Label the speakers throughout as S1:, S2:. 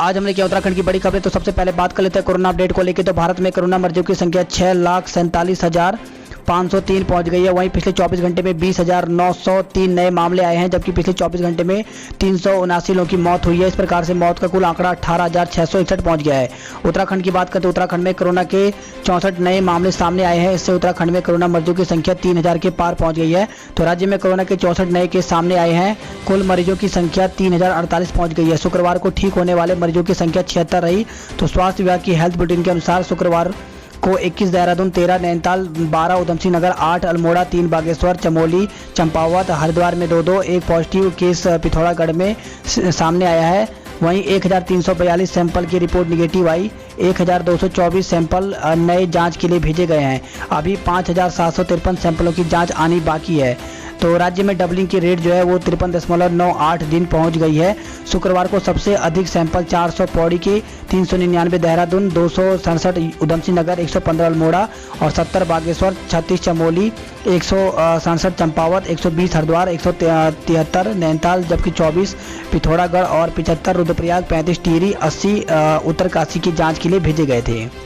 S1: आज हमने किया उत्तराखंड की बड़ी खबरें। तो सबसे पहले बात कर लेते हैं कोरोना अपडेट को लेकर। तो भारत में कोरोना मरीजों की संख्या 6,47,503 पहुंच गई है। वहीं पिछले 24 घंटे में 20,903 नए मामले आए हैं, जबकि पिछले 24 घंटे में 379 लोगों की मौत हुई है। इस प्रकार से मौत का कुल आंकड़ा 18,661 पहुंच गया है। उत्तराखंड की बात करें तो उत्तराखंड में कोरोना के 64 नए मामले सामने आए हैं। इससे उत्तराखंड में कोरोना मरीजों की संख्या 3,000 के पार पहुंच गई है। तो राज्य में कोरोना के 64 नए केस सामने आए हैं। कुल मरीजों की संख्या 3,048 पहुंच गई है। शुक्रवार को ठीक होने वाले मरीजों की संख्या 76 रही। तो स्वास्थ्य विभाग की हेल्थ बुलेटिन के अनुसार शुक्रवार को 21 देहरादून, 13 नैनीताल, 12 उधमसिंह नगर, 8 अल्मोड़ा, 3 बागेश्वर, चमोली, चंपावत, हरिद्वार में 2-2, एक पॉजिटिव केस पिथौरागढ़ में सामने आया है। वहीं 1,342 सैंपल की रिपोर्ट निगेटिव आई। 1,224 सैंपल नए जांच के लिए भेजे गए हैं। अभी 5,753 सैंपलों की जांच आनी बाकी है। तो राज्य में डबलिंग की रेट जो है वो 53.98 दिन पहुंच गई है। शुक्रवार को सबसे अधिक सैंपल 400 पौड़ी के, 399 देहरादून, 267 उधमसिंह नगर, 115 अल्मोड़ा और 70 बागेश्वर, 36 चमोली, 167 चंपावत, 120 हरिद्वार, 173 नैनीताल, जबकि 24 पिथौरागढ़ और 75 रुद्रप्रयाग, 35 टिहरी, 80 उत्तरकाशी की जांच के लिए भेजे गए थे।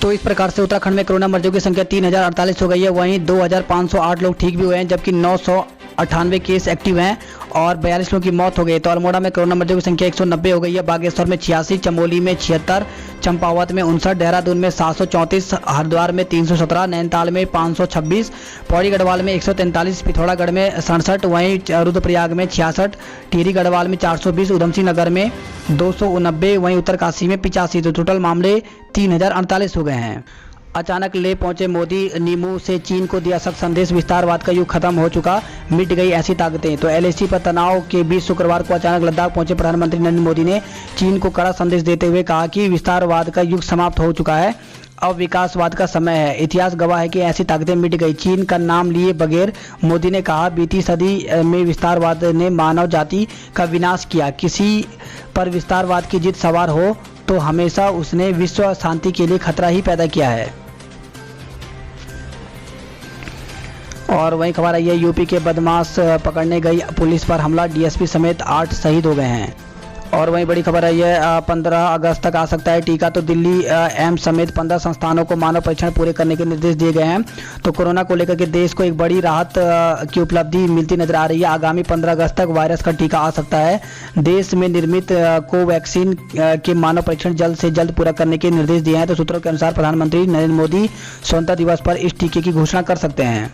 S1: तो इस प्रकार से उत्तराखंड में कोरोना मरीजों की संख्या 3,048 हो गई है। वहीं 2,508 लोग ठीक भी हुए हैं, जबकि 998 केस एक्टिव हैं और 42 लोगों की मौत हो गई। तो अल्मोड़ा में कोरोना मरीजों की संख्या 190 हो गई है। बागेश्वर में 86, चमोली में 76, चंपावत में 59, देहरादून में 734, हरिद्वार में 317, नैनीताल में 526, पौड़ी गढ़वाल में 143, पिथौरागढ़ में 67, वहीं रुद्रप्रयाग में 66, टिहरी गढ़वाल में 420, उधमसिंह नगर में 290, वहीं उत्तरकाशी में 85। तो टोटल मामले 3,048 हो गए हैं। अचानक ले पहुंचे मोदी, नीमू से चीन को दिया सख्त संदेश, विस्तारवाद का युग खत्म हो चुका, मिट गई ऐसी ताकतें। तो एलएसी पर तनाव के बीच शुक्रवार को अचानक लद्दाख पहुंचे प्रधानमंत्री नरेंद्र मोदी ने चीन को कड़ा संदेश देते हुए कहा कि विस्तारवाद का युग समाप्त हो चुका है, अब विकासवाद का समय है। इतिहास गवाह है कि ऐसी ताकतें मिट गई। चीन का नाम लिए बगैर मोदी ने कहा, बीती सदी में विस्तारवाद ने मानव जाति का विनाश किया। किसी पर विस्तारवाद की जिद सवार हो तो हमेशा उसने विश्व शांति के लिए खतरा ही पैदा किया है। और वहीं खबर आई है, यूपी के बदमाश पकड़ने गई पुलिस पर हमला, डीएसपी समेत 8 शहीद हो गए हैं। और वहीं बड़ी खबर आई है, 15 अगस्त तक आ सकता है टीका। तो दिल्ली एम्स समेत 15 संस्थानों को मानव परीक्षण पूरे करने के निर्देश दिए गए हैं। तो कोरोना को लेकर के देश को एक बड़ी राहत की उपलब्धि मिलती नजर आ रही है। आगामी 15 अगस्त तक वायरस का टीका आ सकता है। देश में निर्मित कोवैक्सीन के मानव परीक्षण जल्द से जल्द पूरा करने के निर्देश दिए हैं। तो सूत्रों के अनुसार प्रधानमंत्री नरेंद्र मोदी स्वतंत्रता दिवस पर इस टीके की घोषणा कर सकते हैं।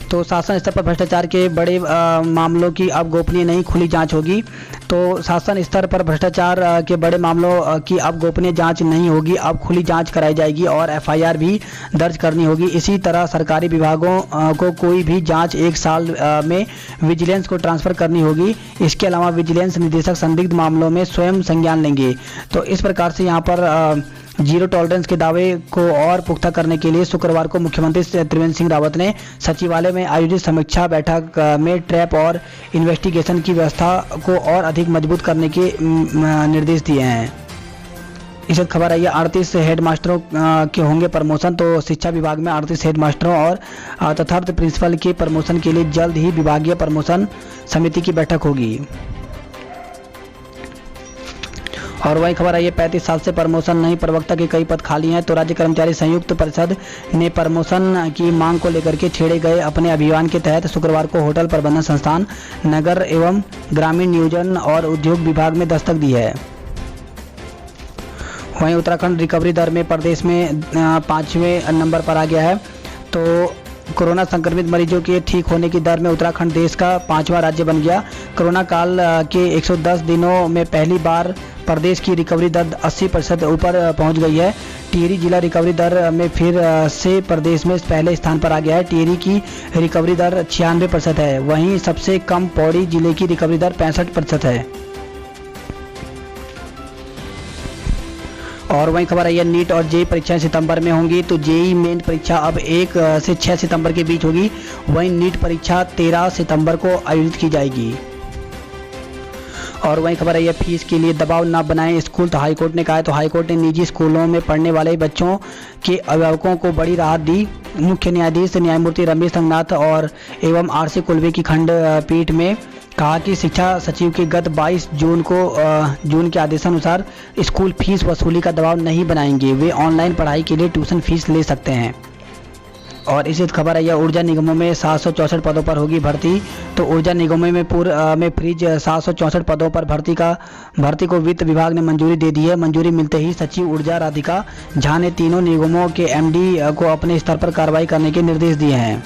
S1: तो शासन स्तर पर भ्रष्टाचार के बड़े मामलों की अब गोपनीय नहीं खुली जांच होगी। तो शासन स्तर पर भ्रष्टाचार के बड़े मामलों की अब गोपनीय जांच नहीं होगी, अब खुली जांच कराई जाएगी और एफआईआर भी दर्ज करनी होगी। इसी तरह सरकारी विभागों को कोई भी जांच 1 साल में विजिलेंस को ट्रांसफ़र करनी होगी। इसके अलावा विजिलेंस निदेशक संदिग्ध मामलों में स्वयं संज्ञान लेंगे। तो इस प्रकार से यहाँ पर जीरो टॉलरेंस के दावे को और पुख्ता करने के लिए शुक्रवार को मुख्यमंत्री त्रिवेंद्र सिंह रावत ने सचिवालय में आयोजित समीक्षा बैठक में ट्रैप और इन्वेस्टिगेशन की व्यवस्था को और अधिक मजबूत करने के निर्देश दिए हैं। इस वक्त खबर आई है, 38 हेडमास्टरों के होंगे प्रमोशन। तो शिक्षा विभाग में 38 हेडमास्टरों और तथार्थ प्रिंसिपल के प्रमोशन के लिए जल्द ही विभागीय प्रमोशन समिति की बैठक होगी। और वही खबर आई है, 35 साल से प्रमोशन नहीं, प्रवक्ता के कई पद खाली हैं। तो राज्य कर्मचारी संयुक्त परिषद ने प्रमोशन की मांग को लेकर के छेड़े गए अपने अभियान के तहत शुक्रवार को होटल प्रबंधन संस्थान, नगर एवं ग्रामीण नियोजन और उद्योग विभाग में दस्तक दी है। वहीं उत्तराखंड रिकवरी दर में प्रदेश में 5वें नंबर पर आ गया है। तो कोरोना संक्रमित मरीजों के ठीक होने की दर में उत्तराखंड देश का 5वां राज्य बन गया। कोरोना काल के 110 दिनों में पहली बार प्रदेश की रिकवरी दर 80% ऊपर पहुंच गई है। टिहरी जिला रिकवरी दर में फिर से प्रदेश में पहले स्थान पर आ गया है। टिहरी की रिकवरी दर 96% है। वहीं सबसे कम पौड़ी जिले की रिकवरी दर 65% है। और वहीं खबर आई है, नीट और जेईई परीक्षाएं सितंबर में होंगी। तो जेईई मेन परीक्षा अब 1 से 6 सितंबर के बीच होगी। वहीं नीट परीक्षा 13 सितंबर को आयोजित की जाएगी। और वहीं खबर आई है, फीस के लिए दबाव न बनाएं स्कूल। तो हाईकोर्ट ने कहा है। तो हाईकोर्ट ने निजी स्कूलों में पढ़ने वाले बच्चों के अभिभावकों को बड़ी राहत दी। मुख्य न्यायाधीश न्यायमूर्ति रमेश संगनाथ और एवं आरसी कुलवे की खंडपीठ में कहा कि शिक्षा सचिव के गत 22 जून के आदेशानुसार स्कूल फीस वसूली का दबाव नहीं बनाएंगे। वे ऑनलाइन पढ़ाई के लिए ट्यूशन फीस ले सकते हैं। और इसी खबर है, यह ऊर्जा निगमों में 764 पदों पर होगी भर्ती। तो ऊर्जा निगमों में फ्रीज 764 पदों पर भर्ती को वित्त विभाग ने मंजूरी दे दी है। मंजूरी मिलते ही सचिव ऊर्जा राधिका झा ने तीनों निगमों के एमडी को अपने स्तर पर कार्रवाई करने के निर्देश दिए हैं।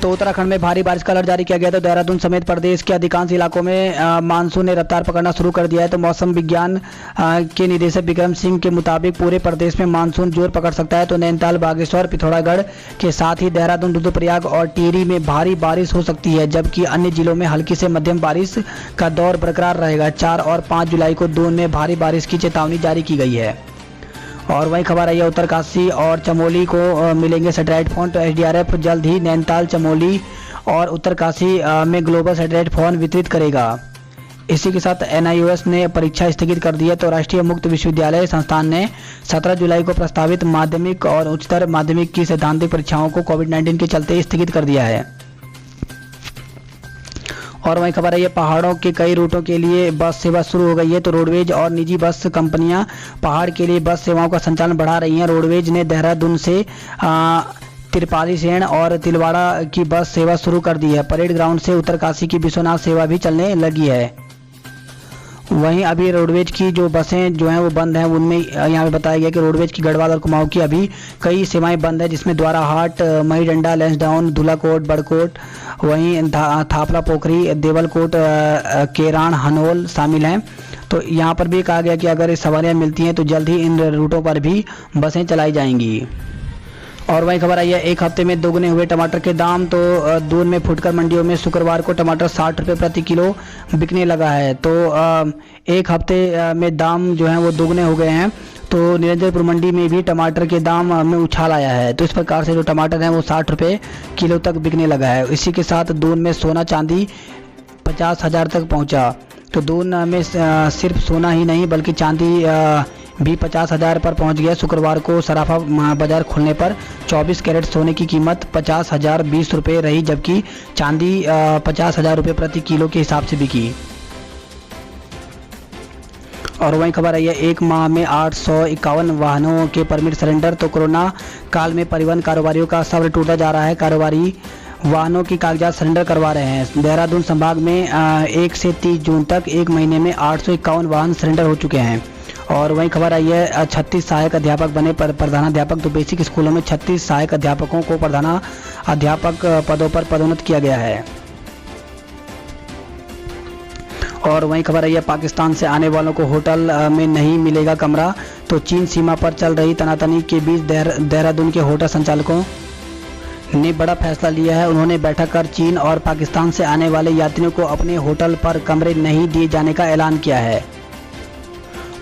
S1: तो उत्तराखंड में भारी बारिश का अलर्ट जारी किया गया। तो देहरादून समेत प्रदेश के अधिकांश इलाकों में मानसून ने रफ्तार पकड़ना शुरू कर दिया है। तो मौसम विज्ञान के निदेशक विक्रम सिंह के मुताबिक पूरे प्रदेश में मानसून जोर पकड़ सकता है। तो नैनीताल, बागेश्वर, पिथौरागढ़ के साथ ही देहरादून, रुद्रप्रयाग और टिहरी में भारी बारिश हो सकती है, जबकि अन्य जिलों में हल्की से मध्यम बारिश का दौर बरकरार रहेगा। 4 और 5 जुलाई को दून में भारी बारिश की चेतावनी जारी की गई है। और वही खबर आई है, उत्तरकाशी और चमोली को मिलेंगे सैटेलाइट फोन। तो एसडीआरएफ जल्द ही नैनीताल, चमोली और उत्तरकाशी में ग्लोबल सैटेलाइट फोन वितरित करेगा। इसी के साथ एनआईओएस ने परीक्षा स्थगित कर दी है। तो राष्ट्रीय मुक्त विश्वविद्यालय संस्थान ने 17 जुलाई को प्रस्तावित माध्यमिक और उच्चतर माध्यमिक की सैद्धांतिक परीक्षाओं को कोविड-19 के चलते स्थगित कर दिया है। और वही खबर है, ये पहाड़ों के कई रूटों के लिए बस सेवा शुरू हो गई है। तो रोडवेज और निजी बस कंपनियां पहाड़ के लिए बस सेवाओं का संचालन बढ़ा रही हैं। रोडवेज ने देहरादून से तिरपाली सेण और तिलवाड़ा की बस सेवा शुरू कर दी है। परेड ग्राउंड से उत्तरकाशी की विश्वनाथ सेवा भी चलने लगी है। वहीं अभी रोडवेज की जो बसें जो हैं वो बंद हैं। उनमें यहाँ पे बताया गया कि रोडवेज की गढ़वाल और कुमाऊं की अभी कई सेवाएं बंद है, जिसमें द्वाराहाट, महीडंडा, लैंसडाउन, धुलाकोट, बड़कोट, वहीं थापला पोखरी, देवलकोट, केरान, हनोल शामिल हैं। तो यहाँ पर भी कहा गया कि अगर सवारियाँ मिलती हैं तो जल्द ही इन रूटों पर भी बसें चलाई जाएंगी। और वही खबर आई है, एक हफ्ते में दोगुने हुए टमाटर के दाम। तो दून में फुटकर मंडियों में शुक्रवार को टमाटर 60 रुपये प्रति किलो बिकने लगा है। तो एक हफ्ते में दाम जो हैं वो दोगुने हो गए हैं। तो निरंजनपुर मंडी में भी टमाटर के दाम में उछाल आया है। तो इस प्रकार से जो टमाटर हैं वो 60 रुपये किलो तक बिकने लगा है। इसी के साथ दून में सोना चांदी 50,000 तक पहुँचा। तो दून में सिर्फ सोना ही नहीं बल्कि चांदी भी 50,000 पर पहुंच गया। शुक्रवार को सराफा बाजार खुलने पर 24 कैरेट सोने की कीमत 50,020 रुपये रही, जबकि चांदी 50,000 रुपये प्रति किलो के हिसाब से बिकी। और वहीं खबर आई है, एक माह में 851 वाहनों के परमिट सरेंडर। तो कोरोना काल में परिवहन कारोबारियों का सब्र टूटा जा रहा है। कारोबारी वाहनों की कागजात सरेंडर करवा रहे हैं। देहरादून संभाग में 1 से 30 जून तक एक महीने में 851 वाहन सरेंडर हो चुके हैं। और वहीं खबर आई है, 36 सहायक अध्यापक बने प्रधानाध्यापक। तो बेसिक स्कूलों में 36 सहायक अध्यापकों को प्रधानाध्यापक पदों पर पदोन्नत किया गया है। और वहीं खबर आई है, पाकिस्तान से आने वालों को होटल में नहीं मिलेगा कमरा। तो चीन सीमा पर चल रही तनातनी के बीच देहरादून के होटल संचालकों ने बड़ा फैसला लिया है। उन्होंने बैठक कर चीन और पाकिस्तान से आने वाले यात्रियों को अपने होटल पर कमरे नहीं दिए जाने का ऐलान किया है।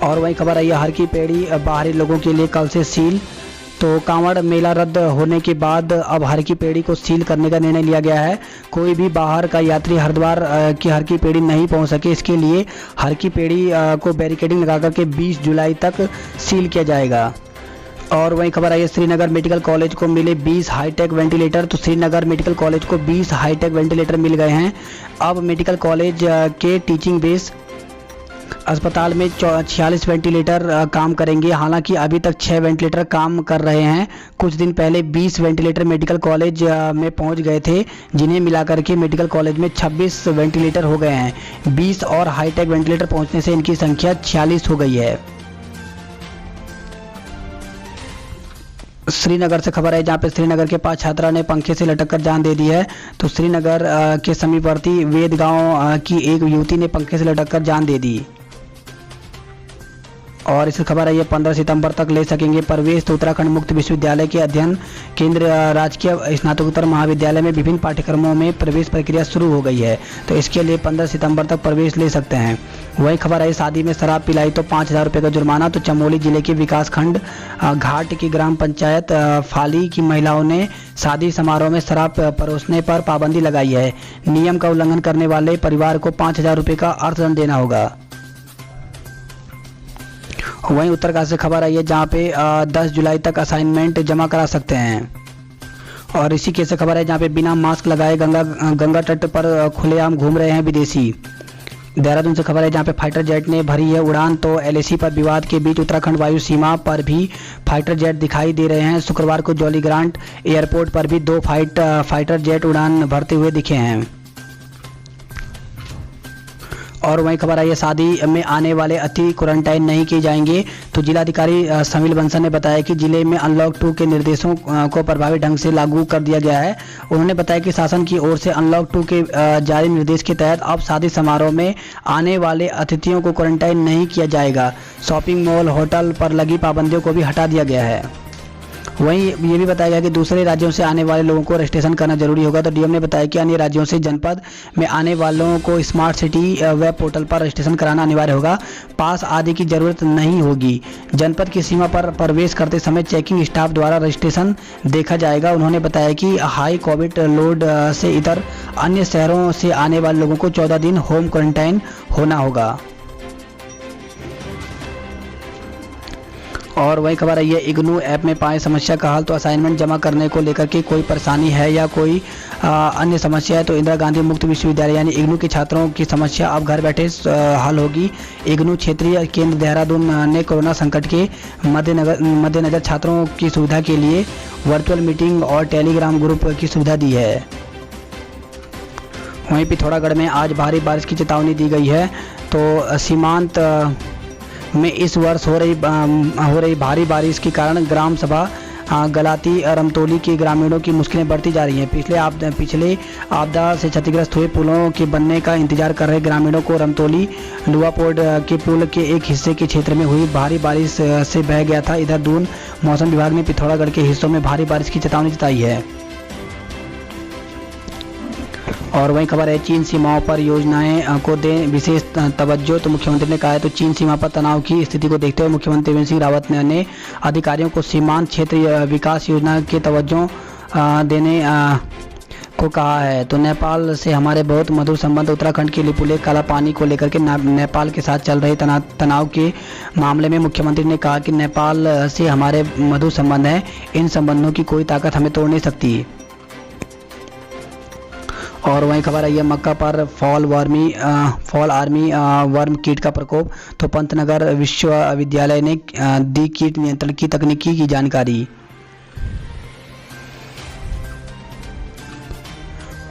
S1: और वहीं खबर आई है, हर की पेड़ी बाहरी लोगों के लिए कल से सील। तो कांवड़ मेला रद्द होने के बाद अब हर की पेड़ी को सील करने का निर्णय लिया गया है। कोई भी बाहर का यात्री हरिद्वार की हर की पेड़ी नहीं पहुंच सके, इसके लिए हर की पेड़ी को बैरिकेडिंग लगाकर के 20 जुलाई तक सील किया जाएगा। और वहीं खबर आई है, श्रीनगर मेडिकल कॉलेज को मिले 20 हाईटेक वेंटिलेटर। तो श्रीनगर मेडिकल कॉलेज को 20 हाईटेक वेंटिलेटर मिल गए हैं। अब मेडिकल कॉलेज के टीचिंग बेस अस्पताल में 46 वेंटिलेटर काम करेंगे। हालांकि अभी तक 6 वेंटिलेटर काम कर रहे हैं। कुछ दिन पहले 20 वेंटिलेटर मेडिकल कॉलेज में पहुंच गए थे, जिन्हें मिलाकर के मेडिकल कॉलेज में 26 वेंटिलेटर हो गए हैं। 20 और हाईटेक वेंटिलेटर पहुंचने से इनकी संख्या 46 हो गई है। श्रीनगर से खबर है, जहां पे श्रीनगर के पास छात्रा ने पंखे से लटककर जान दे दी है। तो श्रीनगर के समीपवर्ती वेद गांव की एक युवती ने पंखे से लटककर जान दे दी। और इस खबर है, ये 15 सितंबर तक ले सकेंगे प्रवेश। तो उत्तराखंड मुक्त विश्वविद्यालय के अध्ययन केंद्र राजकीय स्नातकोत्तर महाविद्यालय में विभिन्न पाठ्यक्रमों में प्रवेश प्रक्रिया शुरू हो गई है। तो इसके लिए 15 सितंबर तक प्रवेश ले सकते हैं। वही खबर है, शादी में शराब पिलाई तो 5,000 रुपये का जुर्माना। तो चमोली जिले के विकासखंड घाट की ग्राम पंचायत फाली की महिलाओं ने शादी समारोह में शराब परोसने पर पाबंदी लगाई है। नियम का उल्लंघन करने वाले परिवार को 5,000 रुपये का अर्थदंड देना होगा। वहीं उत्तरकाशी से खबर आई है, जहां पे 10 जुलाई तक असाइनमेंट जमा करा सकते हैं। और इसी केस से खबर है जहाँ पे बिना मास्क लगाए गंगा तट पर खुलेआम घूम रहे हैं विदेशी। देहरादून से खबर है जहाँ पे फाइटर जेट ने भरी है उड़ान, तो एलएसी पर विवाद के बीच उत्तराखंड वायु सीमा पर भी फाइटर जेट दिखाई दे रहे हैं। शुक्रवार को जॉली ग्रांट एयरपोर्ट पर भी 2 फाइटर जेट उड़ान भरते हुए दिखे हैं। और वहीं खबर आई है शादी में आने वाले अतिथि क्वारंटाइन नहीं किए जाएंगे। तो जिलाधिकारी समील बंसल ने बताया कि जिले में अनलॉक 2 के निर्देशों को प्रभावी ढंग से लागू कर दिया गया है। उन्होंने बताया कि शासन की ओर से अनलॉक 2 के जारी निर्देश के तहत अब शादी समारोह में आने वाले अतिथियों को क्वारंटाइन नहीं किया जाएगा। शॉपिंग मॉल, होटल पर लगी पाबंदियों को भी हटा दिया गया है। वहीं ये भी बताया गया कि दूसरे राज्यों से आने वाले लोगों को रजिस्ट्रेशन करना जरूरी होगा। तो डीएम ने बताया कि अन्य राज्यों से जनपद में आने वालों को स्मार्ट सिटी वेब पोर्टल पर रजिस्ट्रेशन कराना अनिवार्य होगा। पास आदि की जरूरत नहीं होगी। जनपद की सीमा पर प्रवेश करते समय चेकिंग स्टाफ द्वारा रजिस्ट्रेशन देखा जाएगा। उन्होंने बताया कि हाई कोविड लोड से इतर अन्य शहरों से आने वाले लोगों को 14 दिन होम क्वारंटाइन होना होगा। और वही खबर आई है इग्नू ऐप में पाए समस्या का हल। तो असाइनमेंट जमा करने को लेकर के कोई परेशानी है या कोई अन्य समस्या है तो इंदिरा गांधी मुक्त विश्वविद्यालय यानी इग्नू के छात्रों की समस्या अब घर बैठे हल होगी। इग्नू क्षेत्रीय केंद्र देहरादून ने कोरोना संकट के मद्देनजर छात्रों की सुविधा के लिए वर्चुअल मीटिंग और टेलीग्राम ग्रुप की सुविधा दी है। वहीं पिथौरागढ़ में आज भारी बारिश की चेतावनी दी गई है। तो सीमांत में इस वर्ष हो रही भारी बारिश के कारण ग्राम सभा गलाती रमतोली के ग्रामीणों की मुश्किलें बढ़ती जा रही हैं। पिछले आपदा से क्षतिग्रस्त हुए पुलों के बनने का इंतजार कर रहे ग्रामीणों को रमतोली लुआपोड के पुल के एक हिस्से के क्षेत्र में हुई भारी बारिश से बह गया था। इधर दून मौसम विभाग ने पिथौरागढ़ के हिस्सों में भारी बारिश की चेतावनी जताई है। और वहीं खबर है चीन सीमाओं पर योजनाएं को दें विशेष तवज्जो। तो मुख्यमंत्री ने कहा है तो चीन सीमा पर तनाव की स्थिति को देखते हुए मुख्यमंत्री त्रिवेंद्र सिंह रावत ने अधिकारियों को सीमांत क्षेत्र विकास योजना के तवज्जो देने को कहा है। तो नेपाल से हमारे बहुत मधुर संबंध। उत्तराखंड के लिपुलेख काला पानी को लेकर के नेपाल के साथ चल रहे तनाव के मामले में मुख्यमंत्री ने कहा कि नेपाल से हमारे मधुर संबंध हैं। इन संबंधों की कोई ताकत हमें तोड़ नहीं सकती। और वहीं खबर आई है मक्का पर फॉल आर्मी वर्म कीट का प्रकोप। तो पंतनगर विश्वविद्यालय ने दी कीट नियंत्रण की तकनीकी की जानकारी।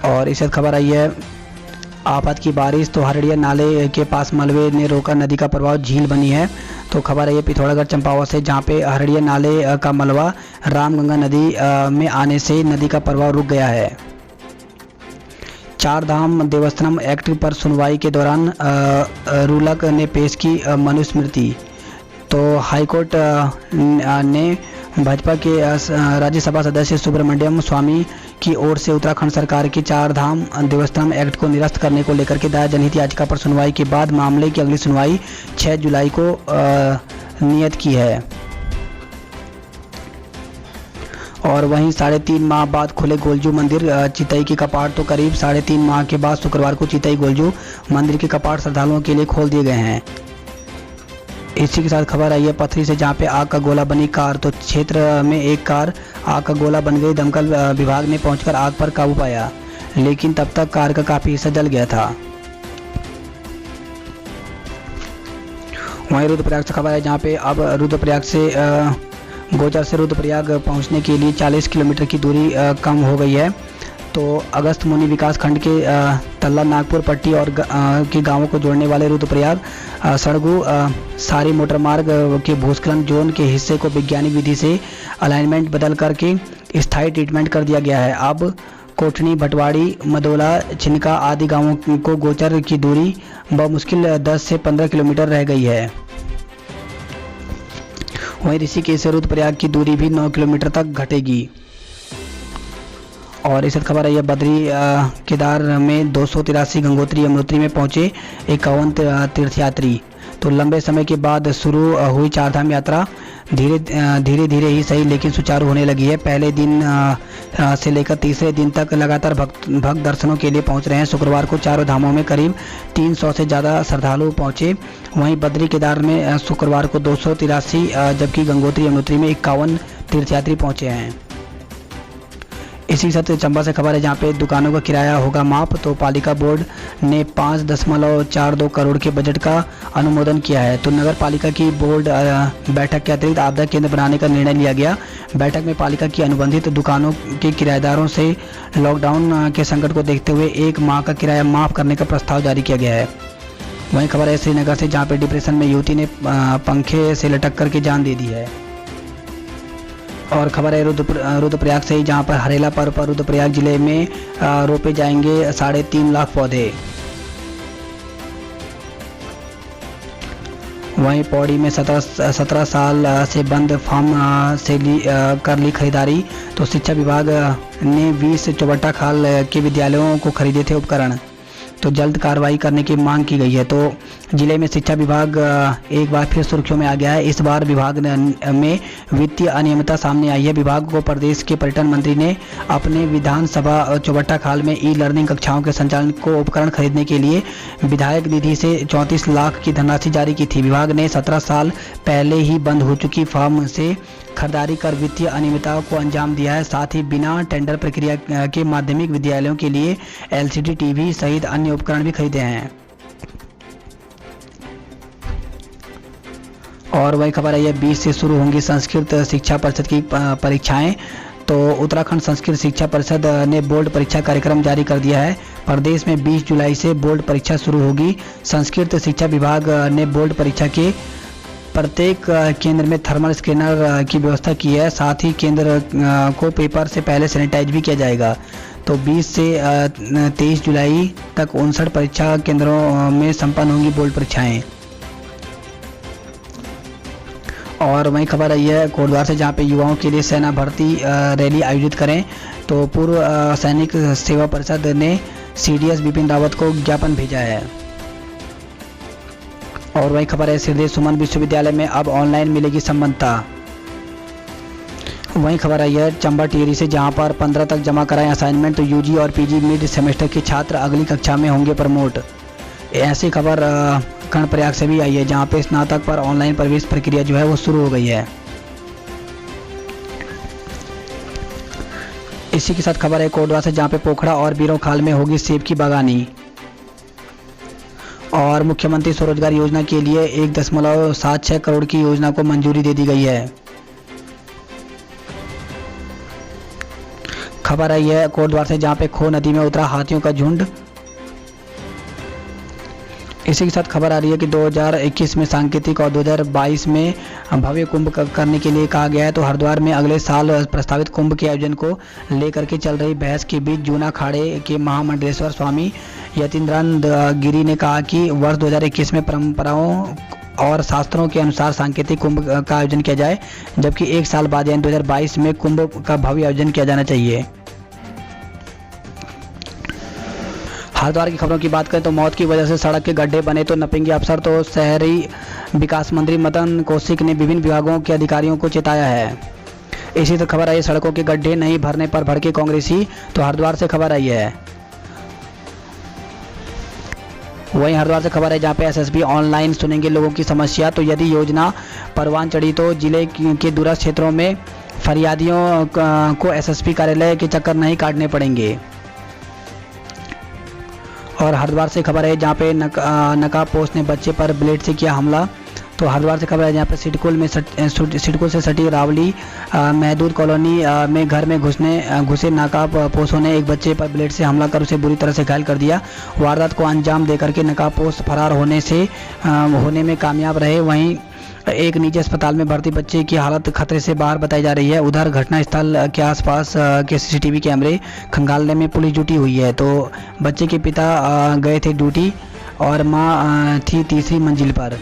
S1: और इस खबर आई है आफत की बारिश। तो हरड़िया नाले के पास मलबे ने रोका नदी का प्रवाह, झील बनी है। तो खबर है पिथौरागढ़ चंपावत से जहाँ पे हरड़िया नाले का मलबा रामगंगा नदी में आने से नदी का प्रवाह रुक गया है। चारधाम देवस्थानम एक्ट पर सुनवाई के दौरान रुलक ने पेश की मनुस्मृति। तो हाईकोर्ट ने भाजपा के राज्यसभा सदस्य सुब्रमण्यम स्वामी की ओर से उत्तराखंड सरकार की चारधाम देवस्थानम एक्ट को निरस्त करने को लेकर के दायर जनहित याचिका पर सुनवाई के बाद मामले की अगली सुनवाई 6 जुलाई को नियत की है। और वहीं 3.5 माह बाद खुले गोलजू मंदिर चितई के कपाट। तो करीब 3.5 माह के बाद शुक्रवार को चितई गोलजू मंदिर के कपाट श्रद्धालुओं के लिए खोल दिए गए हैं। इसी के साथ खबर आई है पथरी से जहां पे आग का गोला बनी कार। तो क्षेत्र में एक कार आग का गोला बन गई। दमकल विभाग ने पहुंचकर आग पर काबू पाया, लेकिन तब तक कार का काफी हिस्सा जल गया था। वहीं रुद्रप्रयाग से खबर है जहां पे अब रुद्रप्रयाग से गोचर से रुद्रप्रयाग पहुंचने के लिए 40 किलोमीटर की दूरी कम हो गई है। तो अगस्त मुनि विकास खंड के तल्ला नागपुर पट्टी और के गांवों को जोड़ने वाले रुद्रप्रयाग सड़गू सारी मोटर मार्ग के भूस्खलन जोन के हिस्से को वैज्ञानिक विधि से अलाइनमेंट बदल करके स्थायी ट्रीटमेंट कर दिया गया है। अब कोठनी, भटवाड़ी, मदोला, छिनका आदि गांवों को गोचर की दूरी बमुश्किल 10 से 15 किलोमीटर रह गई है। वहीं ऋषिकेश से रुद्रप्रयाग की दूरी भी 9 किलोमीटर तक घटेगी। और इस खबर है बद्री केदार में 283 गंगोत्री यमुनोत्री में पहुंचे 51 तीर्थयात्री। तो लंबे समय के बाद शुरू हुई चारधाम यात्रा धीरे धीरे ही सही लेकिन सुचारू होने लगी है। पहले दिन से लेकर तीसरे दिन तक लगातार भक्त दर्शनों के लिए पहुंच रहे हैं। शुक्रवार को चारों धामों में करीब 300 से ज़्यादा श्रद्धालु पहुंचे। वहीं बद्री केदार में शुक्रवार को 283 जबकि गंगोत्री यमुनोत्री में 51 तीर्थयात्री पहुंचे हैं। इसी के साथ चंबा से खबर है जहाँ पे दुकानों का किराया होगा माफ। तो पालिका बोर्ड ने 5.42 करोड़ के बजट का अनुमोदन किया है। तो नगर पालिका की बोर्ड बैठक के अतिरिक्त आपदा केंद्र बनाने का निर्णय लिया गया। बैठक में पालिका की अनुबंधित दुकानों के किराएदारों से लॉकडाउन के संकट को देखते हुए 1 माह का किराया माफ़ करने का प्रस्ताव जारी किया गया है। वहीं खबर है श्रीनगर से जहाँ पे डिप्रेशन में युवती ने पंखे से लटक करके जान दे दी है। और खबर है रुद्रप्रयाग से जहाँ पर हरेला पर्व पर रुद्रप्रयाग जिले में रोपे जाएंगे 3.5 लाख पौधे। वहीं पौड़ी में 17 साल से बंद फार्म से कर ली खरीदारी। तो शिक्षा विभाग ने 20 चौबट्टा खाल के विद्यालयों को खरीदे थे उपकरण। तो जल्द कार्रवाई करने की मांग की गई है। तो जिले में शिक्षा विभाग एक बार फिर सुर्खियों में आ गया है। इस बार विभाग में वित्तीय अनियमितता सामने आई है। विभाग को प्रदेश के पर्यटन मंत्री ने अपने विधानसभा चौबट्टा खाल में ई लर्निंग कक्षाओं के संचालन को उपकरण खरीदने के लिए विधायक निधि से 34 लाख की धनराशि जारी की थी। विभाग ने 17 साल पहले ही बंद हो चुकी फर्म से खरीदारी कर वित्तीय अनियमितताओं को अंजाम दिया है। साथ ही बिना टेंडर प्रक्रिया के माध्यमिक विद्यालयों के लिए LCD टीवी सहित अन्य उपकरण भी खरीदे हैं। और वही खबर है, यह 20 से शुरू होंगी संस्कृत शिक्षा परिषद की परीक्षाएं। तो उत्तराखंड संस्कृत शिक्षा परिषद ने बोर्ड परीक्षा कार्यक्रम जारी कर दिया है। प्रदेश में 20 जुलाई से बोर्ड परीक्षा शुरू होगी। संस्कृत शिक्षा विभाग ने बोर्ड परीक्षा के प्रत्येक केंद्र में थर्मल स्कैनर की व्यवस्था की है। साथ ही केंद्र को पेपर से पहले सैनिटाइज भी किया जाएगा। तो 20 से 23 जुलाई तक 59 परीक्षा केंद्रों में संपन्न होंगी बोर्ड परीक्षाएं। और वहीं खबर आई है कोटद्वार से जहां पे युवाओं के लिए सेना भर्ती रैली आयोजित करें। तो पूर्व सैनिक सेवा परिषद ने CDS बिपिन रावत को ज्ञापन भेजा है। और वही खबर है सिद्धेश सुमन विश्वविद्यालय में अब ऑनलाइन मिलेगी संबद्धता। वहीं खबर आई है चंबा टिहरी से जहां पर 15 तक जमा कराएं असाइनमेंट। तो UG और PG मिड सेमेस्टर के छात्र अगली कक्षा में होंगे प्रमोट। ऐसी खबर कर्णप्रयाग से भी आई है जहां पे स्नातक पर ऑनलाइन प्रवेश प्रक्रिया जो है वो शुरू हो गई है। इसी के साथ खबर है कोटद्वार से जहां पे पोखड़ा और बीरों खाल में होगी सेब की बागानी। और मुख्यमंत्री स्वरोजगार योजना के लिए 1.76 करोड़ की योजना को मंजूरी दे दी गई है। खबर आई है कोटद्वार से जहां पे खो नदी में उतरा हाथियों का झुंड। इसी के साथ खबर आ रही है कि 2021 में सांकेतिक और 2022 में भव्य कुंभ करने के लिए कहा गया है। तो हरिद्वार में अगले साल प्रस्तावित कुंभ के आयोजन को लेकर के चल रही बहस के बीच जूना अखाड़े के महामंडलेश्वर स्वामी यतीन्द्रानंद गिरी ने कहा कि वर्ष 2021 में परंपराओं और शास्त्रों के अनुसार सांकेतिक कुंभ का आयोजन किया जाए, जबकि एक साल बाद यानी 2022 में कुंभ का भव्य आयोजन किया जाना चाहिए। हरिद्वार की खबरों की बात करें तो मौत की वजह से सड़क के गड्ढे बने तो नपेंगे अफसर। तो शहरी विकास मंत्री मदन कौशिक ने विभिन्न विभागों के अधिकारियों को चेताया है। इसी तरह खबर आई है सड़कों के गड्ढे नहीं भरने पर भड़के कांग्रेसी। तो हरिद्वार से खबर आई है। वहीं हरिद्वार से खबर है जहां पे SSB ऑनलाइन सुनेंगे लोगों की समस्या। तो यदि योजना परवान चढ़ी तो जिले के दूरस्थ क्षेत्रों में फरियादियों को SSP कार्यालय के चक्कर नहीं काटने पड़ेंगे। और हरिद्वार से खबर है जहाँ पे नकाबपोश ने बच्चे पर ब्लेड से किया हमला। तो हरिद्वार से खबर है जहाँ पे सिडकुल से सटी रावली महदूद कॉलोनी में घर में घुसे नकाबपोशों ने एक बच्चे पर ब्लेड से हमला कर उसे बुरी तरह से घायल कर दिया। वारदात को अंजाम देकर के नकाबपोश फरार होने में कामयाब रहे। वहीं एक निजी अस्पताल में भर्ती बच्चे की हालत खतरे से बाहर बताई जा रही है। उधर घटनास्थल के आसपास के CCTV कैमरे खंगालने में पुलिस जुटी हुई है। तो बच्चे के पिता गए थे ड्यूटी और मां थी तीसरी मंजिल पर।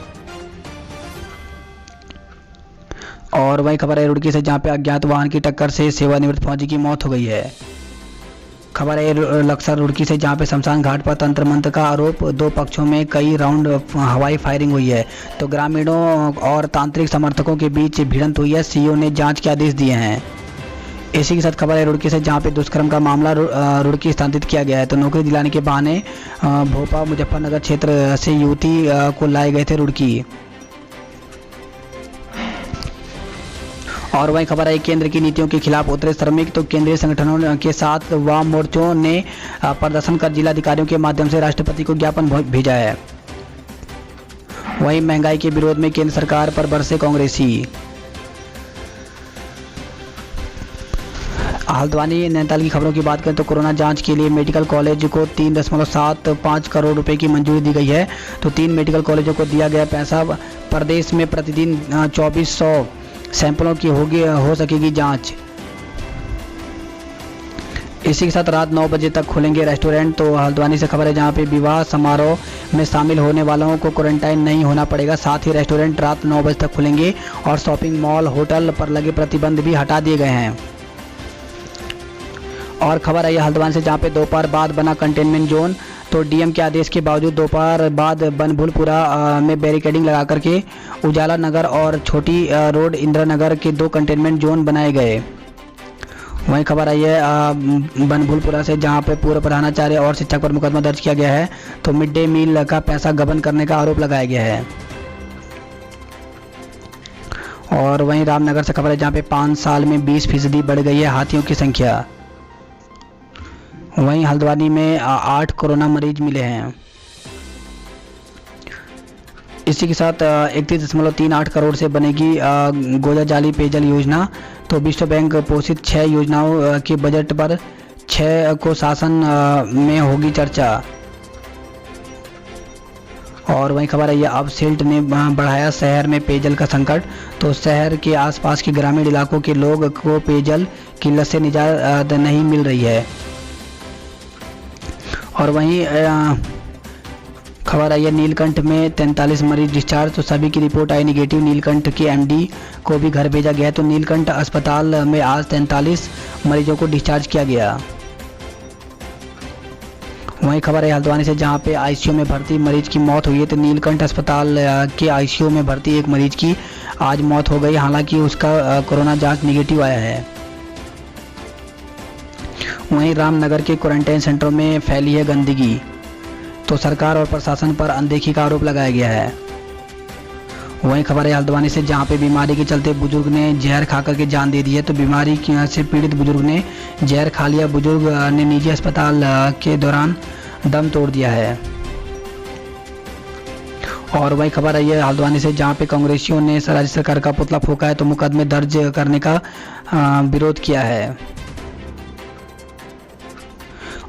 S1: और वही खबर है रुड़की से जहां पे अज्ञात वाहन की टक्कर से सेवानिवृत्त फौजी की मौत हो गई है। खबर है लक्सर रुड़की से जहां पे शमशान घाट पर तंत्र मंत्र का आरोप। 2 पक्षों में कई राउंड हवाई फायरिंग हुई है। तो ग्रामीणों और तांत्रिक समर्थकों के बीच भिड़ंत हुई है। CO ने जांच के आदेश दिए हैं। इसी के साथ खबर है रुड़की से जहां पे दुष्कर्म का मामला रुड़की स्थानांतरित किया गया है। तो नौकरी दिलाने के बहाने भोपाल मुजफ्फरनगर क्षेत्र से युवती को लाए गए थे रुड़की। और वहीं खबर आई केंद्र की नीतियों के खिलाफ उतरे श्रमिक, तो केंद्रीय संगठनों के साथ वाम मोर्चों ने प्रदर्शन कर जिलाधिकारियों के माध्यम से राष्ट्रपति को ज्ञापन भेजा है। वहीं महंगाई के विरोध में केंद्र सरकार पर बरसे कांग्रेसी। हल्द्वानी नैनीताल की खबरों की बात करें तो कोरोना जांच के लिए मेडिकल कॉलेज को 3.75 करोड़ रुपए की मंजूरी दी गई है। तो 3 मेडिकल कॉलेजों को दिया गया पैसा। प्रदेश में प्रतिदिन 2400 सैंपलों की हो सकेगी जांच। इसी के साथ रात 9 बजे तक खुलेंगे रेस्टोरेंट। तो हल्द्वानी से खबर है जहां पे विवाह समारोह में शामिल होने वालों को क्वारंटाइन नहीं होना पड़ेगा। साथ ही रेस्टोरेंट रात 9 बजे तक खुलेंगे और शॉपिंग मॉल होटल पर लगे प्रतिबंध भी हटा दिए गए हैं। और खबर है हल्द्वानी से जहां पे दोपहर बाद बना कंटेनमेंट जोन। तो डीएम के आदेश के बावजूद दोपहर बाद बनभूलपुरा में बैरिकेडिंग लगा करके उजाला नगर और छोटी रोड इंदिरा नगर के 2 कंटेनमेंट जोन बनाए गए। वहीं खबर आई है बनभूलपुरा से जहां पे पूर्व प्रधानाचार्य और शिक्षक पर मुकदमा दर्ज किया गया है। तो मिड डे मील का पैसा गबन करने का आरोप लगाया गया है। और वहीं रामनगर से खबर है जहां पे 5 साल में 20% बढ़ गई है हाथियों की संख्या। वहीं हल्द्वानी में 8 कोरोना मरीज मिले हैं। इसी के साथ 31.38 करोड़ से बनेगी गोदा जाली पेयजल योजना। तो विश्व बैंक पोषित 6 योजनाओं के बजट पर 6 को शासन में होगी चर्चा। और वहीं खबर है अब सिल्ट ने बढ़ाया शहर में पेयजल का संकट। तो शहर के आसपास के ग्रामीण इलाकों के लोग को पेयजल की लत से निजात नहीं मिल रही है। और वहीं खबर आई है नीलकंठ में 43 मरीज डिस्चार्ज। तो सभी की रिपोर्ट आई निगेटिव। नीलकंठ के एमडी को भी घर भेजा गया। तो नीलकंठ अस्पताल में आज 43 मरीजों को डिस्चार्ज किया गया। वहीं खबर है हल्द्वानी से जहां पे आईसीयू में भर्ती मरीज की मौत हुई है। तो नीलकंठ अस्पताल के आईसीयू में भर्ती एक मरीज की आज मौत हो गई। हालांकि उसका कोरोना जांच निगेटिव आया है। वहीं रामनगर के क्वारंटाइन सेंटरों में फैली है गंदगी। तो सरकार और प्रशासन पर अनदेखी का आरोप लगाया गया है। वहीं खबर है हल्द्वानी से जहां पे बीमारी के चलते बुजुर्ग ने जहर खा करके जान दे दी है। तो बीमारी से पीड़ित बुजुर्ग ने जहर खा लिया। बुजुर्ग ने निजी अस्पताल के दौरान दम तोड़ दिया है। और वही खबर है हल्द्वानी से जहां पे कांग्रेसियों ने राज्य सरकार का पुतला फूंका है। तो मुकदमे दर्ज करने का विरोध किया है।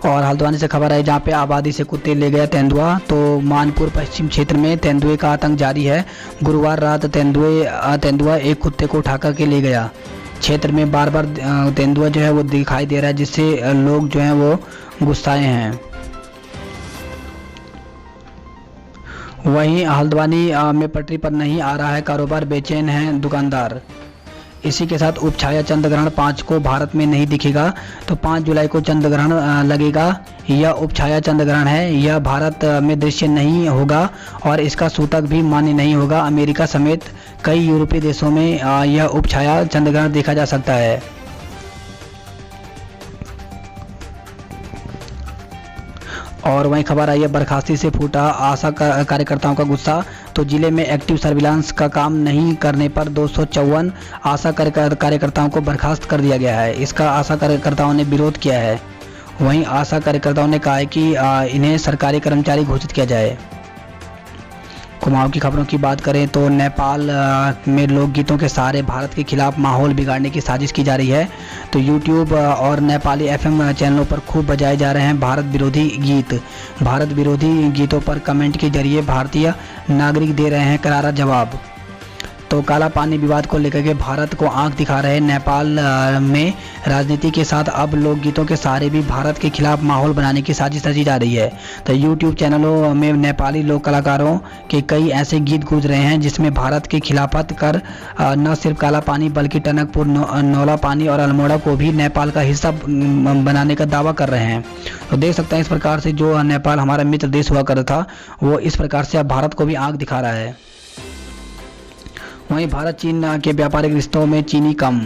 S1: और हल्द्वानी से खबर है जहां पे आबादी से कुत्ते ले गया तेंदुआ। तो मानपुर पश्चिम क्षेत्र में तेंदुए का आतंक जारी है। गुरुवार रात तेंदुआ एक कुत्ते को उठा करके ले गया। क्षेत्र में बार बार तेंदुआ जो है वो दिखाई दे रहा है, जिससे लोग जो हैं वो गुस्साए हैं। वहीं हल्द्वानी में पटरी पर नहीं आ रहा है कारोबार, बेचैन हैं दुकानदार। इसी के साथ उपछाया चंद्रग्रहण 5 को भारत में नहीं दिखेगा। तो 5 जुलाई को चंद्रग्रहण लगेगा। यह उपछाया चंद्रग्रहण है। यह भारत में दृश्य नहीं होगा और इसका सूतक भी मान्य नहीं होगा। अमेरिका समेत कई यूरोपीय देशों में यह उपछाया चंद्रग्रहण देखा जा सकता है। और वहीं खबर आई है बर्खास्ती से फूटा आशा कार्यकर्ताओं का गुस्सा। तो जिले में एक्टिव सर्विलांस का काम नहीं करने पर 254 आशा कार्यकर्ताओं को बर्खास्त कर दिया गया है। इसका आशा कार्यकर्ताओं ने विरोध किया है। वहीं आशा कार्यकर्ताओं ने कहा है कि इन्हें सरकारी कर्मचारी घोषित किया जाए। कुमाऊं की खबरों की बात करें तो नेपाल में लोकगीतों के सहारे भारत के खिलाफ माहौल बिगाड़ने की साजिश की जा रही है। तो यूट्यूब और नेपाली एफएम चैनलों पर खूब बजाए जा रहे हैं भारत विरोधी गीत। भारत विरोधी गीतों पर कमेंट के जरिए भारतीय नागरिक दे रहे हैं करारा जवाब। तो काला पानी विवाद को लेकर के भारत को आंख दिखा रहे नेपाल में राजनीति के साथ अब लोकगीतों के सहारे भी भारत के खिलाफ माहौल बनाने की साजिश रची जा रही है। तो यूट्यूब चैनलों में नेपाली लोक कलाकारों के कई ऐसे गीत गूंज रहे हैं जिसमें भारत के खिलाफत कर न सिर्फ काला पानी बल्कि टनकपुर, नौला पानी और अल्मोड़ा को भी नेपाल का हिस्सा बनाने का दावा कर रहे हैं। तो देख सकते हैं इस प्रकार से जो नेपाल हमारा मित्र देश हुआ करता था वो इस प्रकार से अब भारत को भी आंख दिखा रहा है। वहीं भारत चीन के व्यापारिक रिश्तों में चीनी कम।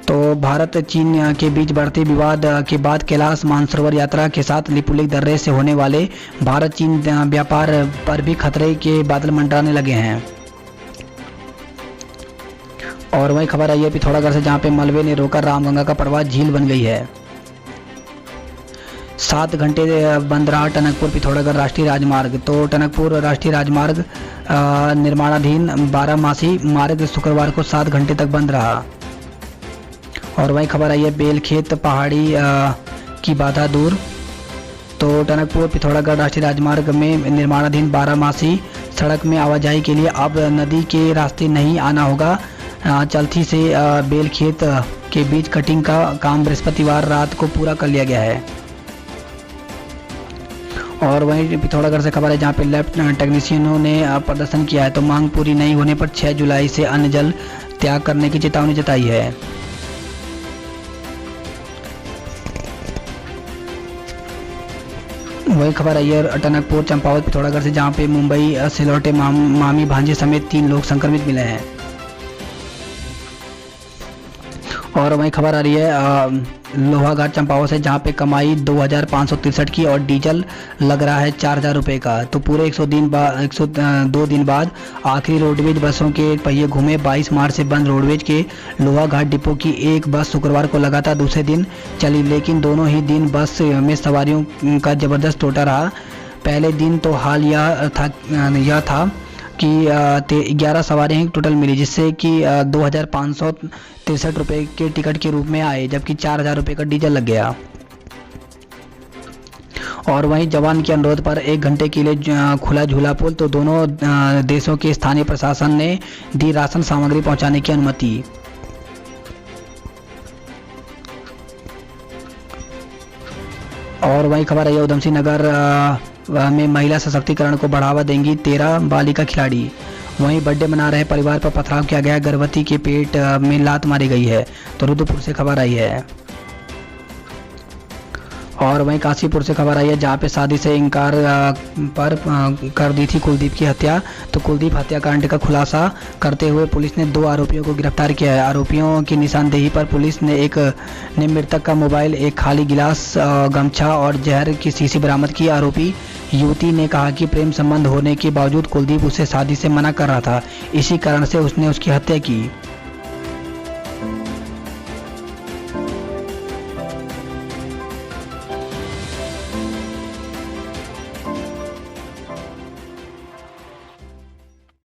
S1: तो भारत चीन के बीच बढ़ते विवाद के बाद कैलाश मानसरोवर यात्रा के साथ लिपुलेख दर्रे से होने वाले भारत चीन व्यापार पर भी खतरे के बादल मंडराने लगे हैं। और वहीं खबर आई है पिथौरागढ़ से, जहां पे मलबे ने रोका रामगंगा का प्रवाह, झील बन गई है। 7 घंटे बंद रहा टनकपुर पिथौरागढ़ राष्ट्रीय राजमार्ग। तो टनकपुर राष्ट्रीय राजमार्ग निर्माणाधीन 12मासी मार्ग शुक्रवार को 7 घंटे तक बंद रहा। और वहीं खबर आई है बेलखेत पहाड़ी की बाधा दूर। तो टनकपुर पिथौरागढ़ राष्ट्रीय राजमार्ग में निर्माणाधीन 12मासी सड़क में आवाजाही के लिए अब नदी के रास्ते नहीं आना होगा। चलथी से बेलखेत के बीच कटिंग का काम बृहस्पतिवार रात को पूरा कर लिया गया है। और वहीं पिथौरागढ़ से खबर है, जहां पे लैब टेक्नीशियनों ने प्रदर्शन किया है। तो मांग पूरी नहीं होने पर 6 जुलाई से अन्न जल त्याग करने की चेतावनी जताई है। वही खबर आई है टनकपुर चंपावत पिथौरागढ़ से, जहां पे मुंबई से लौटे मामी भांजे समेत 3 लोग संक्रमित मिले हैं। और वहीं खबर आ रही है लोहाघाट चंपावत से, जहां पे कमाई 2563 की और डीजल लग रहा है 4000 रुपये का। तो पूरे 102 दिन बाद आखिरी रोडवेज बसों के पहिए घूमे। 22 मार्च से बंद रोडवेज के लोहाघाट डिपो की एक बस शुक्रवार को लगातार दूसरे दिन चली, लेकिन दोनों ही दिन बस में सवारियों का जबरदस्त टोटा रहा। पहले दिन तो हाल यह था कि 11 सवारियाँ टोटल मिली, जिससे कि 2563 रुपये के टिकट के रूप में आए, जबकि 4000 रुपये का डीजल लग गया। और वहीं जवान के अनुरोध पर 1 घंटे के लिए खुला झूला पुल। तो दोनों देशों के स्थानीय प्रशासन ने दी राशन सामग्री पहुंचाने की अनुमति। और वहीं खबर है उधम सिंह नगर में महिला सशक्तिकरण को बढ़ावा देंगी 13 बालिका खिलाड़ी। वहीं बर्थडे मना रहे परिवार पर पथराव किया गया, गर्भवती के पेट में लात मारी गई है। तो रुद्रपुर से खबर आई है। और वहीं काशीपुर से खबर आई है, जहां पे शादी से इनकार पर कर दी थी कुलदीप की हत्या। तो कुलदीप हत्याकांड का खुलासा करते हुए पुलिस ने 2 आरोपियों को गिरफ्तार किया है। आरोपियों की निशानदेही पर पुलिस ने मृतक का मोबाइल, एक खाली गिलास, गमछा और जहर की शीशी बरामद की। आरोपी युवती ने कहा कि प्रेम संबंध होने के बावजूद कुलदीप उसे शादी से मना कर रहा था, इसी कारण से उसने उसकी हत्या की।